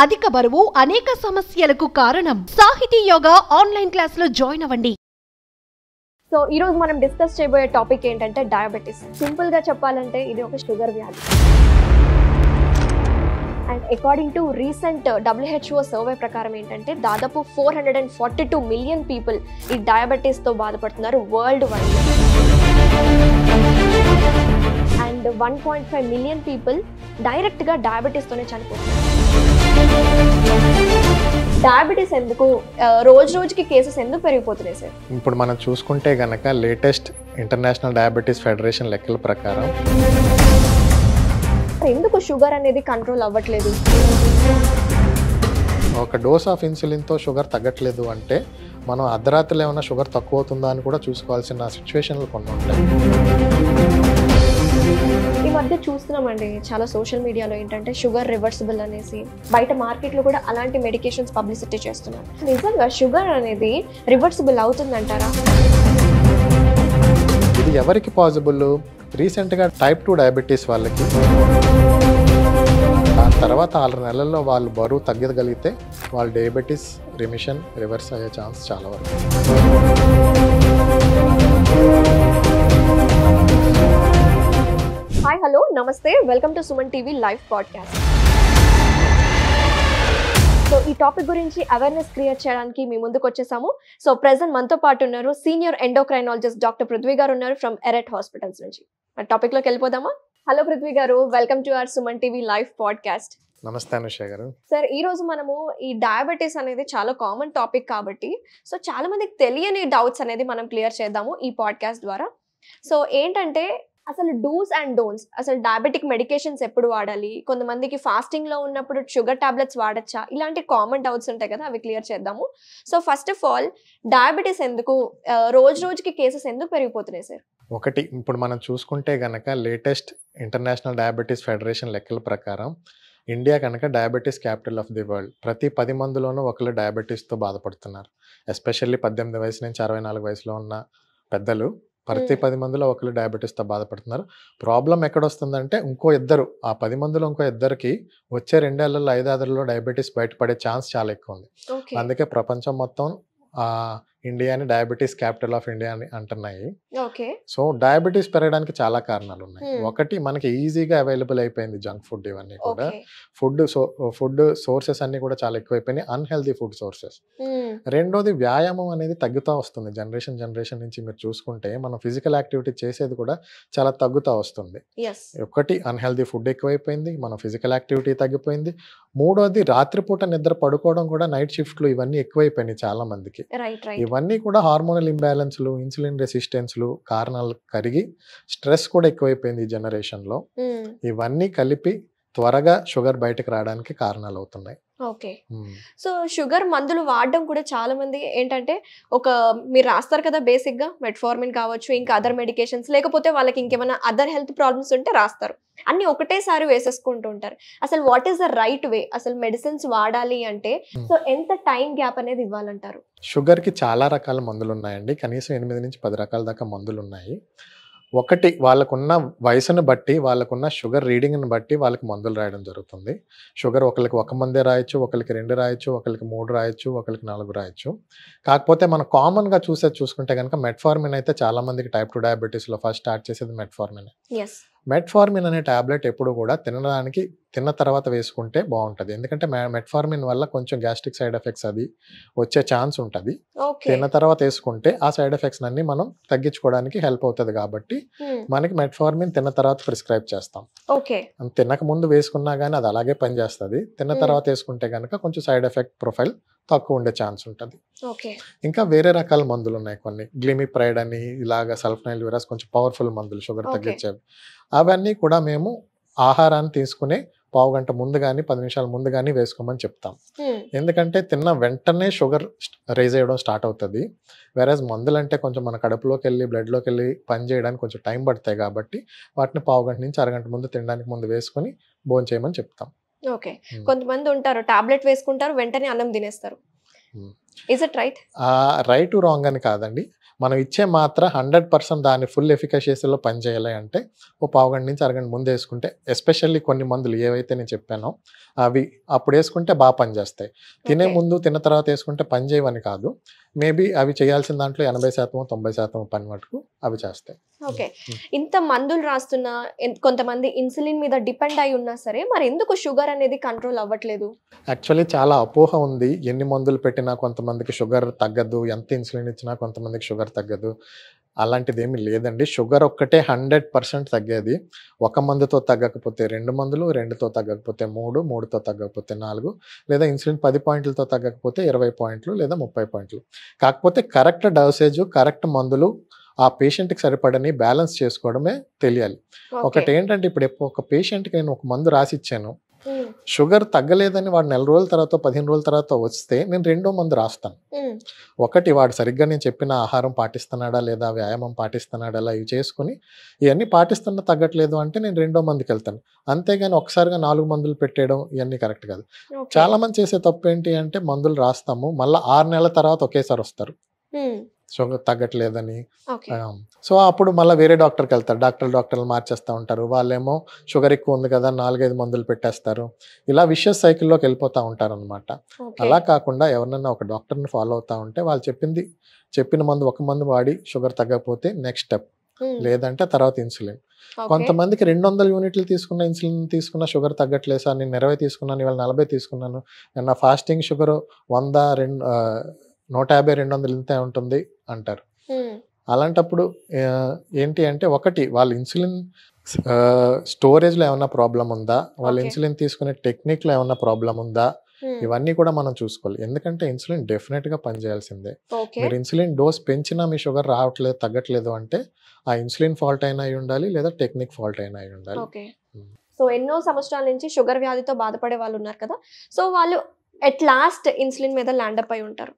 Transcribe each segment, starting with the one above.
అధిక బరువు అనేక సమస్యలకు కారణం. సాహితీ యోగా ఆన్లైన్ క్లాసులో జాయిన్ అవ్వండి. సో ఈ రోజు మనం డిస్కస్ చేయబోయే టాపిక్ ఏంటంటే డయాబెటిస్. సింపుల్ గా చెప్పాలంటే ఇది ఒక షుగర్ వ్యాధి. And according to recent WHO survey ప్రకారం ఏంటంటే దాదాపు 442 మిలియన్ పీపుల్ ఈ డయాబెటీస్ తో బాధపడుతున్నారు world wide. And 1.5 million people direct గా డయాబెటీస్ తోనే చనిపోతున్నారు. డయాబెటీస్ ఎందుకు రోజు రోజుకి కేసెస్ ఎందుకు పెరిగిపోతున్నాయి సార్? ఇప్పుడు మనం చూసుకుంటే గనక లేటెస్ట్ ఇంటర్నేషనల్ డయాబెటీస్ ఫెడరేషన్ లెక్కల ప్రకారం ఎందుకు షుగర్ అనేది కంట్రోల్ అవ్వట్లేదు? ఒక డోస్ ఆఫ్ ఇన్సులిన్తో షుగర్ తగ్గట్లేదు అంటే మనం అర్ధరాత్రిలో ఏమైనా షుగర్ తక్కువ అవుతుందా అని కూడా చూసుకోవాల్సిన సిచ్యువేషన్లు కొన్ని ఉంటాయి. ఈ మధ్య చూస్తున్నామండి చాలా సోషల్ మీడియాలో ఏంటంటే షుగర్ రివర్సిబుల్ అనేసి బయట మార్కెట్లో కూడా అలాంటి మెడికేషన్స్ పబ్లిసిటీ చేస్తున్నారు. నిజంగా షుగర్ అనేది రివర్సిబుల్ అవుతుందంటారా? ఇది ఎవరికి పాసిబుల్? రీసెంట్గా టైప్ 2 డయాబెటీస్ వాళ్ళకి దాని తర్వాత 6 నెలల్లో వాళ్ళు బరువు తగ్గగలిగితే వాళ్ళ డయాబెటీస్ రిమిషన్ రివర్స్ అయ్యే ఛాన్స్ చాలా వరకు. హాయ్, హలో, నమస్తే, welcome to Suman TV live podcast. So ఈ టాపిక్ గురించి అవేర్నెస్ క్రియేట్ చేయడానికి మీ ముందుకు వచ్చేసాము. సో ప్రెసెంట్ మనతో పాటు ఉన్నారు సీనియర్ ఎండోక్రైనాలజిస్ట్ డాక్టర్ పృథ్వీ గారు ఉన్నారు ఫ్రమ్ ఎరెట్ హాస్పిటల్స్ నుంచి. టాపిక్ లోకి వెళ్ళిపోదామా? హలో పృథ్వీ గారు, welcome to our Suman TV live podcast. నమస్తే అనుష గారు. సార్, ఈ రోజు మనము ఈ డయాబెటీస్ అనేది చాలా కామన్ టాపిక్ కాబట్టి సో చాలా మందికి తెలియని డౌట్స్ అనేది మనం క్లియర్ చేద్దాము ఈ పాడ్కాస్ట్ ద్వారా. సో ఏంటంటే అసలు డూస్ అండ్ డోంట్స్, అసలు డయాబెటిక్ మెడికేషన్స్ ఎప్పుడు వాడాలి, కొంతమందికి ఫాస్టింగ్ లో ఉన్నప్పుడు షుగర్ టాబ్లెట్స్ వాడచ్చా, ఇలాంటి కామన్ డౌట్స్ ఉంటాయి కదా, అవి క్లియర్ చేద్దాము. So first of all diabetes ఎందుకు రోజు రోజుకి కేసెస్ ఎందుకు పెరిగిపోతున్నాయి సార్? ఒకటి, ఇప్పుడు మనం చూసుకుంటే గనక లేటెస్ట్ ఇంటర్నేషనల్ డయాబెటీస్ ఫెడరేషన్ లెక్కల ప్రకారం ఇండియా కనుక diabetes capital of the world. ప్రతి 10 మందిలోనూ ఒకరు డయాబెటీస్తో బాధపడుతున్నారు. ఎస్పెషల్లీ 18 వయసు నుంచి 64 వయసులో ఉన్న పెద్దలు ప్రతి 10 మందిలో ఒకరు డయాబెటీస్తో బాధపడుతున్నారు. ప్రాబ్లం ఎక్కడొస్తుందంటే ఇంకో ఇద్దరు, ఆ 10 మందిలో ఇంకో ఇద్దరికి వచ్చే 2 ఏళ్లలో 5 ఏళ్లలో డయాబెటీస్ బయటపడే ఛాన్స్ చాలా ఎక్కువ ఉంది. అందుకే ప్రపంచం మొత్తం ఇండియాని డయాబెటీస్ క్యాపిటల్ ఆఫ్ ఇండియా అని అంటున్నాయి. సో డయాబెటీస్ పెరగడానికి చాలా కారణాలు ఉన్నాయి. ఒకటి, మనకి ఈజీగా అవైలబుల్ అయిపోయింది జంక్ ఫుడ్, ఇవన్నీ కూడా ఫుడ్ సోర్సెస్ అన్ని కూడా చాలా ఎక్కువైపోయినాయి, అన్హెల్దీ ఫుడ్ సోర్సెస్. రెండోది, వ్యాయామం అనేది తగ్గుతూ వస్తుంది. జనరేషన్ నుంచి మీరు చూసుకుంటే మనం ఫిజికల్ యాక్టివిటీ చేసేది కూడా చాలా తగ్గుతూ వస్తుంది. ఒకటి, అన్హెల్దీ ఫుడ్ ఎక్కువైపోయింది, మన ఫిజికల్ యాక్టివిటీ తగ్గిపోయింది. మూడోది, రాత్రిపూట నిద్ర పడుకోవడం కూడా, నైట్ షిఫ్ట్లు ఇవన్నీ ఎక్కువైపోయినాయి చాలా మందికి. ఇవన్నీ కూడా హార్మోనల్ ఇంబ్యాలెన్స్లు, ఇన్సులిన్ రెసిస్టెన్స్లు కారణాలు కరిగి స్ట్రెస్ కూడా ఎక్కువైపోయింది ఈ జనరేషన్లో. ఇవన్నీ కలిపి త్వరగా షుగర్ బయటకు రావడానికి కారణాలు అవుతున్నాయి. ఓకే, సో షుగర్ మందులు వాడడం కూడా చాలా మంది ఏంటంటే మీరు రాస్తారు కదా బేసిక్ గా మెట్ఫార్మిన్ కావచ్చు, ఇంకా అదర్ మెడికేషన్స్, లేకపోతే వాళ్ళకి ఇంకేమైనా అదర్ హెల్త్ ప్రాబ్లమ్స్ ఉంటే రాస్తారు, అన్ని ఒకటేసారి వేసేసుకుంటూ ఉంటారు. అసలు what is the right way? అసలు మెడిసిన్స్ వాడాలి అంటే సో ఎంత టైం గ్యాప్ అనేది ఇవ్వాలంటారు? షుగర్ కి చాలా రకాల మందులు ఉన్నాయండి. కనీసం 8 నుంచి 10 రకాల దాకా మందులు ఉన్నాయి. ఒకటి, వాళ్ళకున్న వయసును బట్టి, వాళ్ళకున్న షుగర్ రీడింగ్ని బట్టి వాళ్ళకి మందులు రాయడం జరుగుతుంది. షుగర్ ఒకరికి 1 మందే రాయొచ్చు, ఒకరికి 2 రాయొచ్చు, ఒకరికి 3 రాయొచ్చు, ఒకరికి 4 రాయొచ్చు. కాకపోతే మనం కామన్గా చూసుకుంటే కనుక మెట్ఫార్మిన్ అయితే చాలా మందికి టైప్ 2 డయాబెటీస్లో ఫస్ట్ స్టార్ట్ చేసేది మెట్ఫార్మిన్. మెట్ఫార్మిన్ అనే టాబ్లెట్ ఎప్పుడు కూడా తిన్న తర్వాత వేసుకుంటే బాగుంటుంది. ఎందుకంటే మెట్ఫార్మిన్ వల్ల కొంచెం గ్యాస్ట్రిక్ సైడ్ ఎఫెక్ట్స్ అది వచ్చే ఛాన్స్ ఉంటుంది. తిన్న తర్వాత వేసుకుంటే ఆ సైడ్ ఎఫెక్ట్స్ అన్ని మనం తగ్గించుకోవడానికి హెల్ప్ అవుతుంది. కాబట్టి మనకి మెట్ఫార్మిన్ తిన్న తర్వాత ప్రిస్క్రైబ్ చేస్తాం. తినక ముందు వేసుకున్నా కానీ అది అలాగే పనిచేస్తుంది. తిన్న తర్వాత వేసుకుంటే కనుక కొంచెం సైడ్ ఎఫెక్ట్ ప్రొఫైల్ తక్కువ ఉండే ఛాన్స్ ఉంటుంది. ఇంకా వేరే రకాల మందులు ఉన్నాయి కొన్ని, గ్లిమిప్రైడ్ అని, ఇలాగ సల్ఫనైల్విరస్, కొంచెం పవర్ఫుల్ మందులు షుగర్ తగ్గించేవి. అవన్నీ కూడా మేము ఆహారాన్ని తీసుకునే 1/2 గంట ముందు కానీ 10 నిమిషాల ముందు కానీ వేసుకోమని చెప్తాం. ఎందుకంటే తిన్న వెంటనే షుగర్ రైజ్ అయ్యడం స్టార్ట్ అవుతుంది. వేరేజ్ మందులు అంటే కొంచెం మన కడుపులోకి వెళ్ళి బ్లడ్లోకి వెళ్ళి పని చేయడానికి కొంచెం టైం పడతాయి. కాబట్టి వాటిని 1/2 గంట నుంచి అరగంట ముందు తినడానికి ముందు వేసుకొని భోజనం చేయమని చెప్తాం. ఓకే, కొంతమంది ఉంటారు టాబ్లెట్ వేసుకుంటారు, వెంటనే అన్నం తినేస్తారు. Is it right? Right wrong అని కాదండి. మనం ఇచ్చే మాత్ర 100% దాని ఫుల్ ఎఫికషియస్లో పనిచేయాలి అంటే ఓ పావుగంట నుంచి అరగంట ముందు వేసుకుంటే, ఎస్పెషల్లీ కొన్ని మందులు ఏవైతే నేను చెప్పానో అవి అప్పుడు వేసుకుంటే బాగా పనిచేస్తాయి. తినే Okay. ముందు తిన్న తర్వాత వేసుకుంటే పని చేయవని కాదు, మేబీ అవి చేయాల్సిన దాంట్లో 80% 90% పని మటుకు అవి చేస్తాయి. ఓకే. ఇంత మందులు రాస్తున్నా కొంతమంది ఇన్సులిన్ మీద డిపెండ్ అయి ఉన్నా సరే మరి ఎందుకు షుగర్ అనేది కంట్రోల్ అవ్వట్లేదు? యాక్చువల్లీ చాలా అపోహ ఉంది, ఎన్ని మందులు పెట్టినా కొంతమందికి షుగర్ తగ్గదు, ఎంత ఇన్సులిన్ ఇచ్చినా కొంతమందికి షుగర్ తగ్గదు. అలాంటిది ఏమీ లేదండి. షుగర్ ఒక్కటే 100% తగ్గేది. ఒక మందుతో తగ్గకపోతే 2 మందులు, 2తో తగ్గకపోతే 3, 3తో తగ్గకపోతే 4, లేదా ఇన్సులిన్ 10 పాయింట్లతో తగ్గకపోతే 20 పాయింట్లు లేదా 30 పాయింట్లు. కాకపోతే కరెక్ట్ డోసేజ్, కరెక్ట్ మందులు ఆ పేషెంట్కి సరిపడని బ్యాలెన్స్ చేసుకోవడమే తెలియాలి. ఒకటి ఏంటంటే ఇప్పుడు ఒక పేషెంట్కి నేను ఒక మందు రాసి ఇచ్చాను, షుగర్ తగ్గలేదని వాడు 4 రోజుల తర్వాత 15 రోజుల తర్వాత వస్తే నేను రెండో మందు రాస్తాను. ఒకటి వాడు సరిగ్గా నేను చెప్పిన ఆహారం పాటిస్తున్నాడా లేదా, వ్యాయామం పాటిస్తున్నాడా, అలా ఇవి చేసుకుని ఇవన్నీ పాటిస్తున్నా తగ్గట్లేదు అంటే నేను రెండో మందుకి వెళ్తాను. అంతేగాని ఒకసారిగా 4 మందులు పెట్టేయడం ఇవన్నీ కరెక్ట్ కాదు. చాలా మంది చేసే తప్పు ఏంటి అంటే మందులు రాస్తాము, మళ్ళీ 6 నెలల తర్వాత ఒకేసారి వస్తారు షుగర్ తగ్గట్లేదని. సో అప్పుడు మళ్ళీ వేరే డాక్టర్కి వెళ్తారు, డాక్టర్లు మార్చేస్తూ ఉంటారు. వాళ్ళేమో షుగర్ ఎక్కువ ఉంది కదా 4-5 మందులు పెట్టేస్తారు. ఇలా విషయస్ సైకిల్లోకి వెళ్ళిపోతూ ఉంటారు అనమాట. అలా కాకుండా ఎవరినైనా ఒక డాక్టర్ని ఫాలో అవుతూ ఉంటే వాళ్ళు చెప్పిన మందు ఒక మందు వాడి షుగర్ తగ్గకపోతే నెక్స్ట్ స్టెప్, లేదంటే తర్వాత ఇన్సులిన్. కొంతమందికి 200 యూనిట్లు తీసుకున్న ఇన్సులిన్ తీసుకున్న షుగర్ తగ్గట్లేదు సార్, నేను 20 తీసుకున్నాను, ఇవాళ 40 తీసుకున్నాను, నా ఫాస్టింగ్ షుగర్ 100, 150, 200 ఇంతే ఉంటుంది అంటారు. అలాంటప్పుడు ఏంటి అంటే ఒకటి వాళ్ళ ఇన్సులిన్ స్టోరేజ్లో ఏమైనా ప్రాబ్లం ఉందా, వాళ్ళ ఇన్సులిన్ తీసుకునే టెక్నిక్లో ఏమైనా ప్రాబ్లం ఉందా, ఇవన్నీ కూడా మనం చూసుకోవాలి. ఎందుకంటే ఇన్సులిన్ డెఫినెట్గా పనిచేయాల్సిందే. మీరు ఇన్సులిన్ డోస్ పెంచినా మీ షుగర్ రావట్లేదు తగ్గట్లేదు అంటే ఆ ఇన్సులిన్ ఫాల్ట్ అయినా అయి ఉండాలి, లేదా టెక్నిక్ ఫాల్ట్ అయినా అయి ఉండాలి. సో ఎన్నో సంవత్సరాల నుంచి షుగర్ వ్యాధితో బాధపడే వాళ్ళు ఉన్నారు కదా, సో వాళ్ళు ఎట్ లాస్ట్ ఇన్సులిన్ మీద ల్యాండప్ అయి ఉంటారు.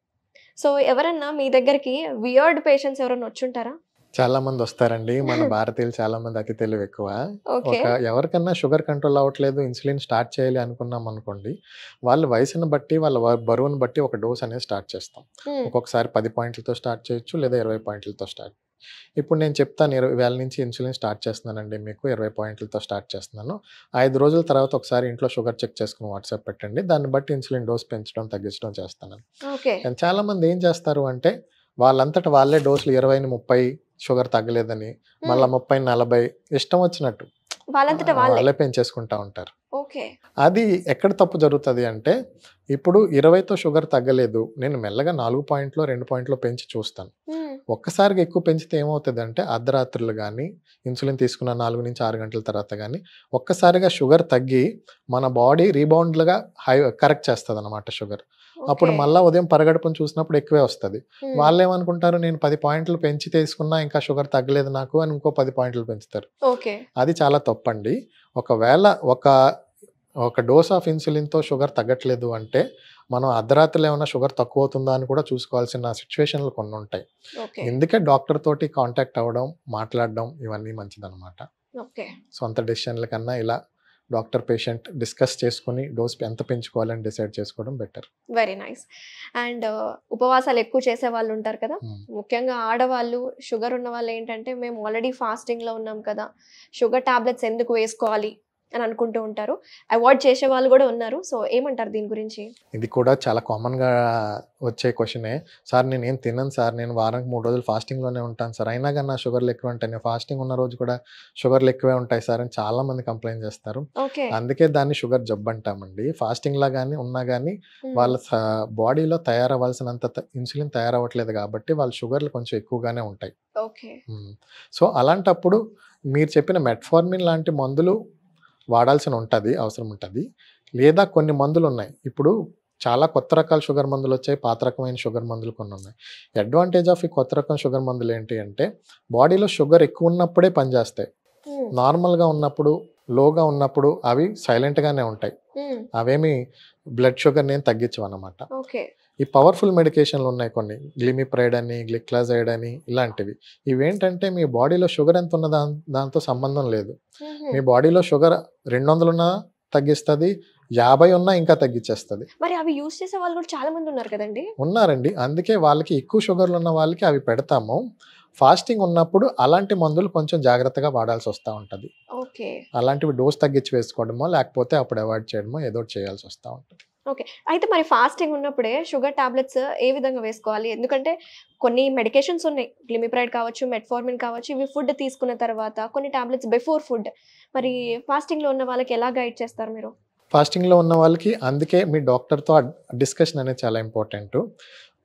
సో ఎవరన్నా మీ దగ్గరికి వియర్డ్ పేషెంట్స్ ఎవరైనా వచ్చుంటారా? చాలా మంది వస్తారండి. మన భారతీయులు చాలా మంది అతి తెలివి ఎక్కువ. ఎవరికన్నా షుగర్ కంట్రోల్ అవ్వట్లేదు, ఇన్సులిన్ స్టార్ట్ చేయాలి అనుకున్నాం అనుకోండి, వాళ్ళ వయసును బట్టి వాళ్ళ బరువును బట్టి ఒక డోస్ అనేది స్టార్ట్ చేస్తాం. ఒక్కొక్కసారి 10 పాయింట్లతో స్టార్ట్ చేయొచ్చు, లేదా 20 పాయింట్లతో స్టార్ట్. ఇప్పుడు నేను చెప్తాను 20,000 నుంచి ఇన్సులిన్ స్టార్ట్ చేస్తున్నానండి, మీకు 20 పాయింట్లతో స్టార్ట్ చేస్తున్నాను, 5 రోజుల తర్వాత ఒకసారి ఇంట్లో షుగర్ చెక్ చేసుకుని వాట్సాప్ పెట్టండి, దాన్ని బట్టి ఇన్సులిన్ డోస్ పెంచడం తగ్గించడం చేస్తాను. కానీ చాలా మంది ఏం చేస్తారు అంటే వాళ్ళంతటా వాళ్ళే డోసులు 20ని 30 షుగర్ తగ్గలేదని మళ్ళీ 30ని 40 ఇష్టం వచ్చినట్టు వాళ్ళే పెంచేసుకుంటా ఉంటారు. అది ఎక్కడ తప్పు జరుగుతుంది అంటే ఇప్పుడు 20తో షుగర్ తగ్గలేదు, నేను మెల్లగా 4 పాయింట్లో 2 పాయింట్లో పెంచి చూస్తాను. ఒక్కసారిగా ఎక్కువ పెంచితే ఏమవుతుంది అంటే అర్ధరాత్రులు కానీ ఇన్సులిన్ తీసుకున్న 4 నుంచి 6 గంటల తర్వాత కానీ ఒక్కసారిగా షుగర్ తగ్గి మన బాడీ రీబౌండ్లుగా కరెక్ట్ చేస్తుంది అనమాట షుగర్. అప్పుడు మళ్ళీ ఉదయం పరగడుపును చూసినప్పుడు ఎక్కువే వస్తుంది. వాళ్ళు ఏమనుకుంటారు, నేను 10 పాయింట్లు పెంచి తీసుకున్నా ఇంకా షుగర్ తగ్గలేదు నాకు అని ఇంకో 10 పాయింట్లు పెంచుతారు. అది చాలా తప్పండి. ఒకవేళ ఒక డోస్ ఆఫ్ ఇన్సులిన్తో షుగర్ తగ్గట్లేదు అంటే మనం అర్ధరాత్రులు ఏమైనా షుగర్ తక్కువ అవుతుందా అని కూడా చూసుకోవాల్సిన సిచ్యువేషన్లు కొన్ని ఉంటాయి. ఎందుకే డాక్టర్ తోటి కాంటాక్ట్ అవ్వడం, మాట్లాడడం ఇవన్నీ మంచిదన్నమాట. సొంత డెసిషన్ల కన్నా ఇలా డాక్టర్ పేషెంట్ డిస్కస్ చేసుకుని డోస్ ఎంత పెంచుకోవాలని డిసైడ్ చేసుకోవడం బెటర్. Very nice. అండ్ ఉపవాసాలు ఎక్కువ చేసే వాళ్ళు ఉంటారు కదా, ముఖ్యంగా ఆడవాళ్ళు, షుగర్ ఉన్న వాళ్ళు ఏంటంటే మేము ఆల్రెడీ ఫాస్టింగ్లో ఉన్నాం కదా, షుగర్ టాబ్లెట్స్ ఎందుకు వేసుకోవాలి అని అనుకుంటూ ఉంటారు. అవాయిడ్ చేసే వాళ్ళు కూడా ఉన్నారు. సో ఏమంటారు దీని గురించి? ఇది కూడా చాలా కామన్గా వచ్చే క్వశ్చనే. సార్ నేను ఏం తినను సార్, నేను వారానికి 3 రోజులు ఫాస్టింగ్లోనే ఉంటాను సార్, అయినా కానీ నా షుగర్లు ఎక్కువ ఉంటాయి, నేను ఫాస్టింగ్ ఉన్న రోజు కూడా షుగర్లు ఎక్కువే ఉంటాయి సార్ అని చాలా మంది కంప్లైంట్ చేస్తారు. అందుకే దాన్ని షుగర్ జబ్బు అంటామండి. ఫాస్టింగ్ లా కానీ ఉన్నా కానీ వాళ్ళ బాడీలో తయారవ్వాల్సినంత ఇన్సులిన్ తయారవ్వట్లేదు కాబట్టి వాళ్ళ షుగర్లు కొంచెం ఎక్కువగానే ఉంటాయి. సో అలాంటప్పుడు మీరు చెప్పిన మెట్ఫార్మిన్ లాంటి మందులు వాడాల్సిన అవసరం ఉంటుంది. లేదా కొన్ని మందులు ఉన్నాయి, ఇప్పుడు చాలా కొత్త రకాల షుగర్ మందులు వచ్చాయి, పాత రకమైన షుగర్ మందులు కొన్ని ఉన్నాయి. అడ్వాంటేజ్ ఆఫ్ ఈ కొత్త రకం షుగర్ మందులు ఏంటి అంటే బాడీలో షుగర్ ఎక్కువ ఉన్నప్పుడే పనిచేస్తాయి. నార్మల్గా ఉన్నప్పుడు, లోగా ఉన్నప్పుడు అవి సైలెంట్గానే ఉంటాయి, అవేమి బ్లడ్ షుగర్ని ఏం తగ్గించవు అన్నమాట. ఈ పవర్ఫుల్ మెడికేషన్లు ఉన్నాయి కొన్ని, గ్లిమిప్రైడ్ అని, గ్లిక్లాజైడ్ అని, ఇలాంటివి. ఇవేంటంటే మీ బాడీలో షుగర్ ఎంత ఉన్న దాంతో సంబంధం లేదు. మీ బాడీలో షుగర్ 200 ఉన్నా తగ్గిస్తుంది, 50 ఉన్నా ఇంకా తగ్గించేస్తుంది. మరి అవి యూస్ చేసే వాళ్ళు కూడా చాలా మంది ఉన్నారు కదండి. ఉన్నారండి. అందుకే వాళ్ళకి ఎక్కువ షుగర్లు ఉన్న వాళ్ళకి అవి పెడతాము. ఫాస్టింగ్ ఉన్నప్పుడు అలాంటి మందులు కొంచెం జాగ్రత్తగా వాడాల్సి వస్తూ ఉంటుంది. ఓకే. అలాంటివి డోస్ తగ్గించి వేసుకోవడమో లేకపోతే అప్పుడు అవాయిడ్ చేయడమో ఏదో ఒకటి చేయాల్సి వస్తూ ఉంటుంది. ఓకే. అయితే మరి ఫాస్టింగ్ ఉన్నప్పుడే షుగర్ టాబ్లెట్స్ ఏ విధంగా వేసుకోవాలి? ఎందుకంటే కొన్ని మెడికేషన్స్ ఉన్నాయి. గ్లిమిప్రైడ్ కావచ్చు, మెట్ఫార్మిన్ కావచ్చు. ఇవి ఫుడ్ తీసుకున్న తర్వాత, కొన్ని టాబ్లెట్స్ బిఫోర్ ఫుడ్. మరి ఫాస్టింగ్‌లో ఉన్న వాళ్ళకి ఎలా గైడ్ చేస్తారు మీరు? ఫాస్టింగ్లో ఉన్న వాళ్ళకి అందుకే మీ డాక్టర్తో డిస్కషన్ అనేది చాలా ఇంపార్టెంట్.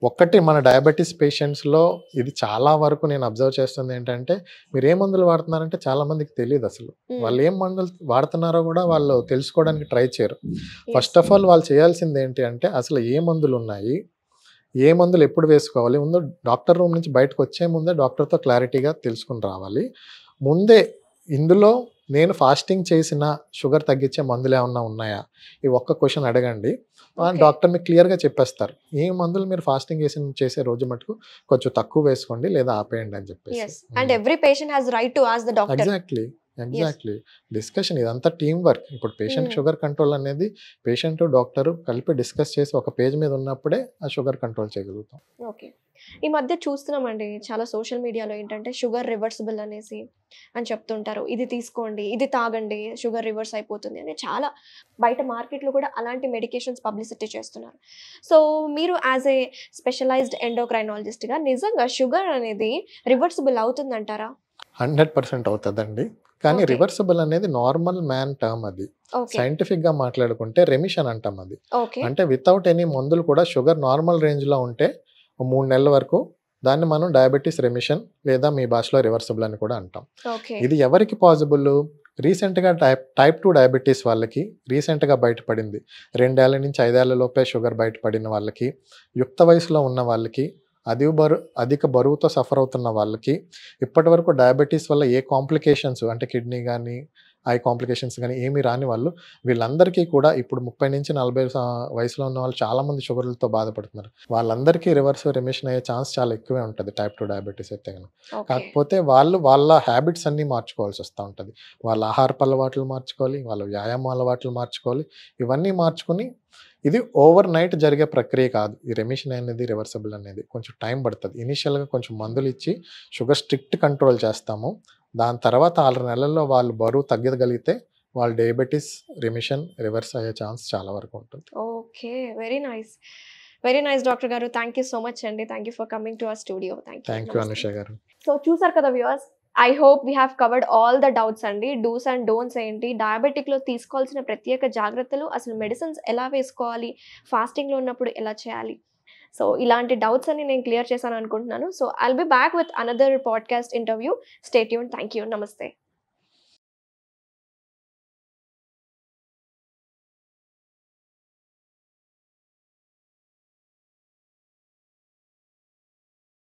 ఒక్కటి మన డయాబెటీస్ పేషెంట్స్లో ఇది చాలా వరకు నేను అబ్జర్వ్ చేస్తుంది ఏంటంటే, మీరు ఏ మందులు వాడుతున్నారంటే చాలామందికి తెలియదు అసలు. వాళ్ళు ఏం మందులు వాడుతున్నారో కూడా వాళ్ళు తెలుసుకోవడానికి ట్రై చేయరు. ఫస్ట్ ఆఫ్ ఆల్ వాళ్ళు చేయాల్సింది ఏంటి అంటే, అసలు ఏ మందులు ఉన్నాయి, ఏ మందులు ఎప్పుడు వేసుకోవాలి, ముందు డాక్టర్ రూమ్ నుంచి బయటకు వచ్చే ముందే డాక్టర్తో క్లారిటీగా తెలుసుకుని రావాలి. ముందే ఇందులో నేను ఫాస్టింగ్ చేసిన షుగర్ తగ్గించే మందులు ఏమన్నా ఉన్నాయా, ఈ ఒక్క క్వశ్చన్ అడగండి. డాక్టర్ మీకు క్లియర్గా చెప్పేస్తారు. ఏ మందులు మీరు ఫాస్టింగ్ చేసే రోజు మటుకు కొంచెం తక్కువ వేసుకోండి లేదా ఆపేయండి అని చెప్పేసి. And every patient has right to ask the doctor. Exactly discussion ఇదంతా టీమ్ వర్క్. ఇప్పుడు పేషెంట్ షుగర్ కంట్రోల్ అనేది పేషెంట్ డాక్టర్ కలిపి డిస్కస్ చేసి ఒక పేజ్ మీద ఉన్నప్పుడే ఆ షుగర్ కంట్రోల్ చేయగలుగుతాం. ఓకే. ఈ మధ్య చూస్తున్నామండి చాలా సోషల్ మీడియాలో ఏంటంటే షుగర్ రివర్సిబుల్ అనేసి అని చెప్తుంటారు. ఇది తీసుకోండి, ఇది తాగండి, షుగర్ రివర్స్ అయిపోతుంది అని చాలా బయట మార్కెట్లో కూడా అలాంటి మెడికేషన్స్ పబ్లిసిటీ చేస్తున్నారు. సో మీరు యాజ్ ఏ స్పెషలైజ్డ్ ఎండోక్రైనాలజిస్ట్గా నిజంగా షుగర్ అనేది రివర్సిబుల్ అవుతుందంటారా? 100% అవుతుందండి. కానీ రివర్సిబుల్ అనేది నార్మల్ మ్యాన్ టర్మ్. అది సైంటిఫిక్ గా మాట్లాడుకుంటే రెమిషన్ అంటాం. అది అంటే వితౌట్ ఎనీ మందులు కూడా షుగర్ నార్మల్ రేంజ్ లో ఉంటే 3 నెలల వరకు దాన్ని మనం డయాబెటీస్ రెమిషన్ లేదా మీ భాషలో రివర్సిబుల్ అని కూడా అంటాం. ఇది ఎవరికి పాసిబుల్? రీసెంట్గా టైప్ 2 డయాబెటీస్ వాళ్ళకి రీసెంట్గా బయటపడింది. 2 ఏళ్ల నుంచి 5 ఏళ్ల లోపే షుగర్ బయటపడిన వాళ్ళకి, యుక్త వయసులో ఉన్న వాళ్ళకి, అధిక బరువుతో సఫర్ అవుతున్న వాళ్ళకి, ఇప్పటి వరకు డయాబెటీస్ వల్ల ఏ కాంప్లికేషన్స్ అంటే కిడ్నీ కానీ ఐ కాంప్లికేషన్స్ కానీ ఏమీ రాని వాళ్ళు, వీళ్ళందరికీ కూడా ఇప్పుడు 30 నుంచి 40 వయసులో ఉన్న వాళ్ళు చాలామంది షుగర్లతో బాధపడుతున్నారు. వాళ్ళందరికీ రివర్స్ రెమిషన్ అయ్యే ఛాన్స్ చాలా ఎక్కువే ఉంటుంది టైప్ 2 డయాబెటీస్ అయితే కనుక. కాకపోతే వాళ్ళ హ్యాబిట్స్ అన్నీ మార్చుకోవాల్సి వస్తూ ఉంటుంది. వాళ్ళ ఆహారపు అలవాట్లు మార్చుకోవాలి, వాళ్ళ వ్యాయామ అలవాట్లు మార్చుకోవాలి. ఇవన్నీ మార్చుకొని ఇది ఓవర్ నైట్ జరిగే ప్రక్రియ కాదు. ఈ రెమిషన్ అనేది రివర్సిబుల్ అనేది కొంచెం టైం పడుతుంది. ఇనిషియల్గా కొంచెం మందులు ఇచ్చి షుగర్ స్ట్రిక్ట్ కంట్రోల్ చేస్తాము. దాని తర్వాత 6 నెలల్లో వాళ్ళు బరువు తగ్గగలిగితే వాళ్ళ డయాబెటీస్ రెమిషన్ రివర్స్ అయ్యే ఛాన్స్ చాలా వరకు ఉంటుంది. ఓకే, వెరీ నైస్ డాక్టర్ గారు. థ్యాంక్ యూ సో మచ్ అండి. Thank you for coming to our studio. Thank you Anusha గారు. సో చూసారు కదా viewers, I hope we have covered all the doubts అండి. డూస్ అండ్ డోంట్స్ ఏంటి, డయాబెటిక్లో తీసుకోవాల్సిన ప్రత్యేక జాగ్రత్తలు, అసలు మెడిసిన్స్ ఎలా వేసుకోవాలి, ఫాస్టింగ్లో ఉన్నప్పుడు ఎలా చేయాలి. సో ఇలాంటి డౌట్స్ అన్ని నేను క్లియర్ చేశాను అనుకుంటున్నాను. So I'll be back with another podcast interview. Stay tuned. Thank you. నమస్తే.